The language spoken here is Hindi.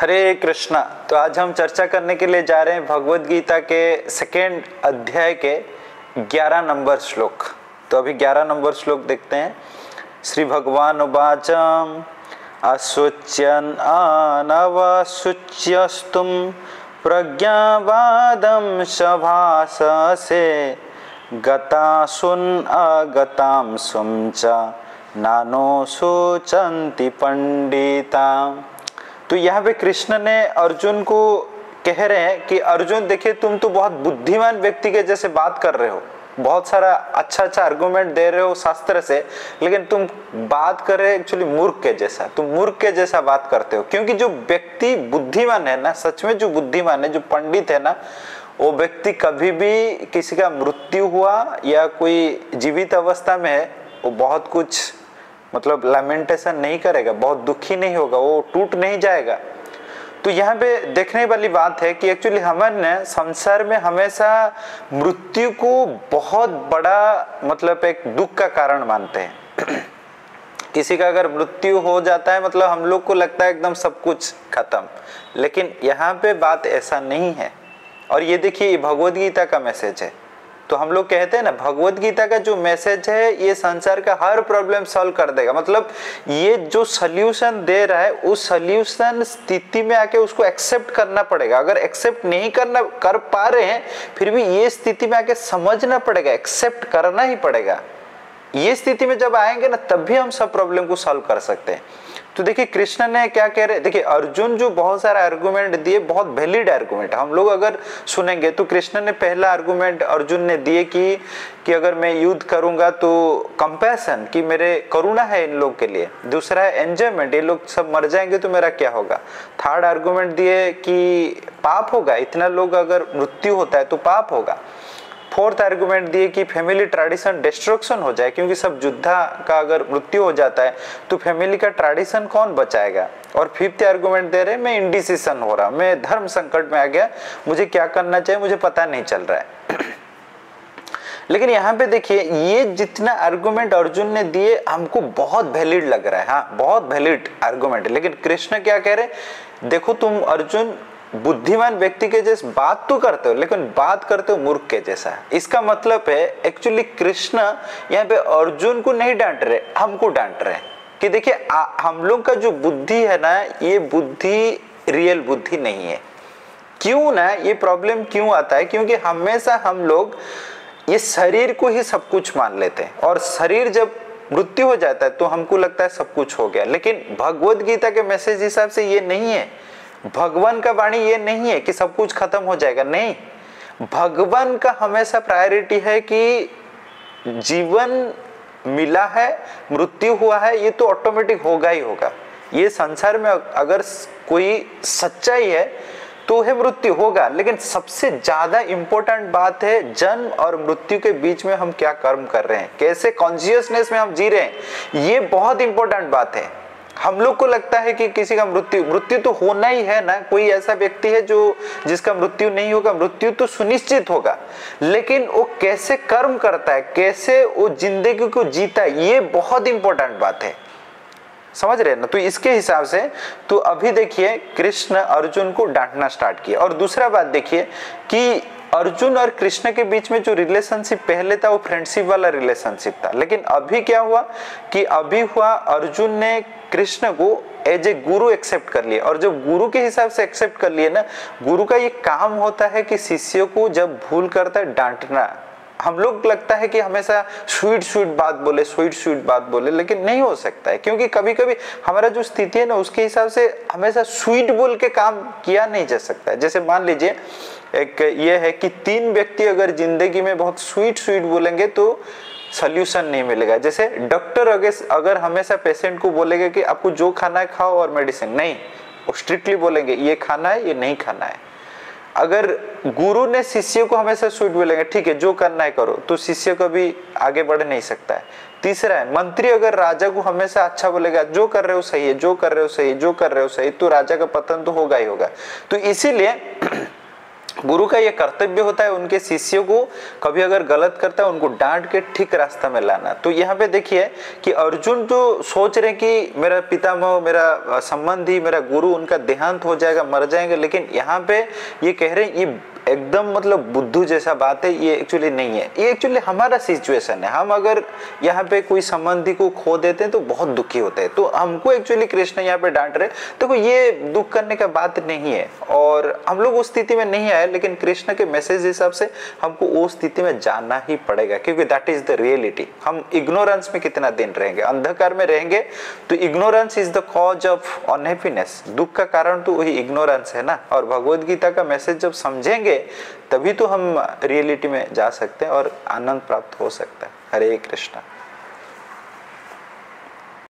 हरे कृष्णा। तो आज हम चर्चा करने के लिए जा रहे हैं भगवद गीता के सेकेंड अध्याय के 11 नंबर श्लोक। तो अभी 11 नंबर श्लोक देखते हैं। श्री भगवान उवाचम अशुच्यन अनवशुच्यस्तुम प्रज्ञावादम सभाससे गतासुन अगताम सुंच नानो शोचन्ति पंडिता। तो यहाँ पे कृष्ण ने अर्जुन को कह रहे हैं कि अर्जुन देखिए, तुम तो बहुत बुद्धिमान व्यक्ति के जैसे बात कर रहे हो, बहुत सारा अच्छा आर्गुमेंट दे रहे हो शास्त्र से, लेकिन तुम बात कर रहे हो एक्चुअली मूर्ख के जैसा। तुम मूर्ख के जैसा बात करते हो, क्योंकि जो व्यक्ति बुद्धिमान है ना, सच में जो बुद्धिमान है, जो पंडित है ना, वो व्यक्ति कभी भी किसी का मृत्यु हुआ या कोई जीवित अवस्था में है, वो बहुत कुछ मतलब लैमेंटेशन नहीं करेगा, बहुत दुखी नहीं होगा, वो टूट नहीं जाएगा। तो यहाँ पे देखने वाली बात है कि एक्चुअली हमने संसार में हमेशा मृत्यु को बहुत बड़ा मतलब एक दुख का कारण मानते हैं। किसी का अगर मृत्यु हो जाता है मतलब हम लोग को लगता है एकदम सब कुछ खत्म, लेकिन यहाँ पे बात ऐसा नहीं है। और ये देखिए, भगवद गीता का मैसेज है। तो हम लोग कहते हैं ना, भगवद गीता का जो मैसेज है ये संसार का हर प्रॉब्लम सॉल्व कर देगा। मतलब ये जो सल्यूशन दे रहा है, उस सल्यूशन स्थिति में आके उसको एक्सेप्ट करना पड़ेगा। अगर एक्सेप्ट नहीं कर पा रहे हैं, फिर भी ये स्थिति में आके समझना पड़ेगा, एक्सेप्ट करना ही पड़ेगा। ये स्थिति में जब आएंगे ना, तब भी हम सब प्रॉब्लम को सॉल्व कर सकते हैं। तो देखिए कृष्ण ने क्या कह रहे, देखिए अर्जुन जो बहुत सारा आर्गुमेंट दिए, बहुत वैलिड आर्गुमेंट। हम लोग अगर सुनेंगे तो कृष्ण ने पहला आर्गुमेंट अर्जुन ने दिए कि अगर मैं युद्ध करूंगा तो कंपैशन, कि मेरे करुणा है इन लोग के लिए। दूसरा है एंजॉयमेंट, ये लोग सब मर जाएंगे तो मेरा क्या होगा। थर्ड आर्गुमेंट दिए कि पाप होगा, इतना लोग अगर मृत्यु होता है तो पाप होगा। फोर्थ आर्गुमेंट दिए कि फैमिली ट्रेडिशन डिस्ट्रक्शन हो जाए, क्योंकि सब योद्धा का अगर मृत्यु हो जाता है तो फैमिली का ट्रेडिशन कौन बचाएगा। और फिफ्थ आर्गुमेंट दे रहे, मैं इंडिसिशन हो रहा, मैं धर्म संकट में आ गया, मुझे क्या करना चाहिए मुझे पता नहीं चल रहा है। लेकिन यहाँ पे देखिए, ये जितना आर्गुमेंट अर्जुन ने दिए हमको बहुत वैलिड लग रहा है। हाँ, बहुत वैलिड आर्गुमेंट है। लेकिन कृष्ण क्या कह रहे, देखो तुम अर्जुन बुद्धिमान व्यक्ति के जैसे बात तो करते हो, लेकिन बात करते हो मूर्ख के जैसा। इसका मतलब है एक्चुअली कृष्ण यहाँ पे अर्जुन को नहीं डांट रहे, हमको डांट रहे हैं कि देखिए हम लोग का जो बुद्धि है ना, ये बुद्धि रियल बुद्धि नहीं है। क्यों ना, ये प्रॉब्लम क्यों आता है, क्योंकि हमेशा हम लोग ये शरीर को ही सब कुछ मान लेते हैं, और शरीर जब मृत्यु हो जाता है तो हमको लगता है सब कुछ हो गया। लेकिन भगवद गीता के मैसेज हिसाब से ये नहीं है। भगवान का वाणी ये नहीं है कि सब कुछ खत्म हो जाएगा, नहीं। भगवान का हमेशा प्रायोरिटी है कि जीवन मिला है, मृत्यु हुआ है, ये तो ऑटोमेटिक होगा ही होगा। ये संसार में अगर कोई सच्चाई है तो है मृत्यु होगा, लेकिन सबसे ज्यादा इंपॉर्टेंट बात है जन्म और मृत्यु के बीच में हम क्या कर्म कर रहे हैं, कैसे कॉन्शियसनेस में हम जी रहे हैं। ये बहुत इंपॉर्टेंट बात है। हम लोग को लगता है कि किसी का मृत्यु तो होना ही है ना, कोई ऐसा व्यक्ति है जिसका मृत्यु नहीं होगा, मृत्यु तो सुनिश्चित होगा, लेकिन वो कैसे कर्म करता है, कैसे वो जिंदगी को जीता है, ये बहुत इंपॉर्टेंट बात है। समझ रहे हैं ना। तो इसके हिसाब से तो अभी देखिए कृष्ण अर्जुन को डांटना स्टार्ट किया। और दूसरा बात देखिए कि अर्जुन और कृष्ण के बीच में जो रिलेशनशिप पहले था वो फ्रेंडशिप वाला रिलेशनशिप था, लेकिन अभी क्या हुआ कि अर्जुन ने कृष्ण को एज ए गुरु एक्सेप्ट कर लिया। और जब गुरु के हिसाब से एक्सेप्ट कर लिए ना, गुरु का ये काम होता है कि शिष्य को जब भूल करता है डांटना। हम लोग लगता है कि हमेशा स्वीट बात बोले, लेकिन नहीं हो सकता है, क्योंकि कभी कभी हमारा जो स्थिति है ना उसके हिसाब से हमेशा स्वीट बोल के काम किया नहीं जा सकता है। जैसे मान लीजिए एक ये है कि 3 व्यक्ति अगर जिंदगी में बहुत स्वीट बोलेंगे तो सॉल्यूशन नहीं मिलेगा। जैसे डॉक्टर अगर हमेशा पेशेंट को बोलेगा कि आपको जो खाना है खाओ और मेडिसिन नहीं, वो स्ट्रिक्टली बोलेंगे ये खाना है ये नहीं खाना है। अगर गुरु ने शिष्य को हमेशा स्वीट बोलेंगे, ठीक है जो करना है करो, तो शिष्य कभी आगे बढ़ नहीं सकता है। तीसरा है मंत्री अगर राजा को हमेशा अच्छा बोलेगा, जो कर रहे हो सही है, जो कर रहे हो सही, जो कर रहे हो सही, तो राजा का पतन तो होगा ही होगा। तो इसीलिए गुरु का ये कर्तव्य होता है उनके शिष्यों को कभी अगर गलत करता है उनको डांट के ठीक रास्ता में लाना। तो यहाँ पे देखिए कि अर्जुन जो सोच रहे कि मेरा पितामह, मेरा संबंधी, मेरा गुरु, उनका देहांत हो जाएगा, मर जाएंगे, लेकिन यहाँ पे ये कह रहे हैं ये एकदम मतलब बुद्धू जैसा बात है, ये एक्चुअली नहीं है। ये एक्चुअली हमारा सिचुएशन है। हम अगर यहाँ पे कोई संबंधी को खो देते हैं तो बहुत दुखी होते हैं। तो हमको एक्चुअली कृष्ण यहाँ पे डांट रहे, देखो ये दुख करने का बात नहीं है और हम लोग उस स्थिति में नहीं आए, लेकिन कृष्ण के मैसेज हिसाब से हमको उस स्थिति में जाना ही पड़ेगा, क्योंकि दैट इज द रियलिटी। हम इग्नोरेंस में कितना दिन रहेंगे, अंधकार में रहेंगे, तो ignorance is the cause of unhappiness. दुख का कारण तो वही इग्नोरेंस है ना। और भगवद गीता का मैसेज जब समझेंगे तभी तो हम रियलिटी में जा सकते हैं और आनंद प्राप्त हो सकता है। हरे कृष्णा।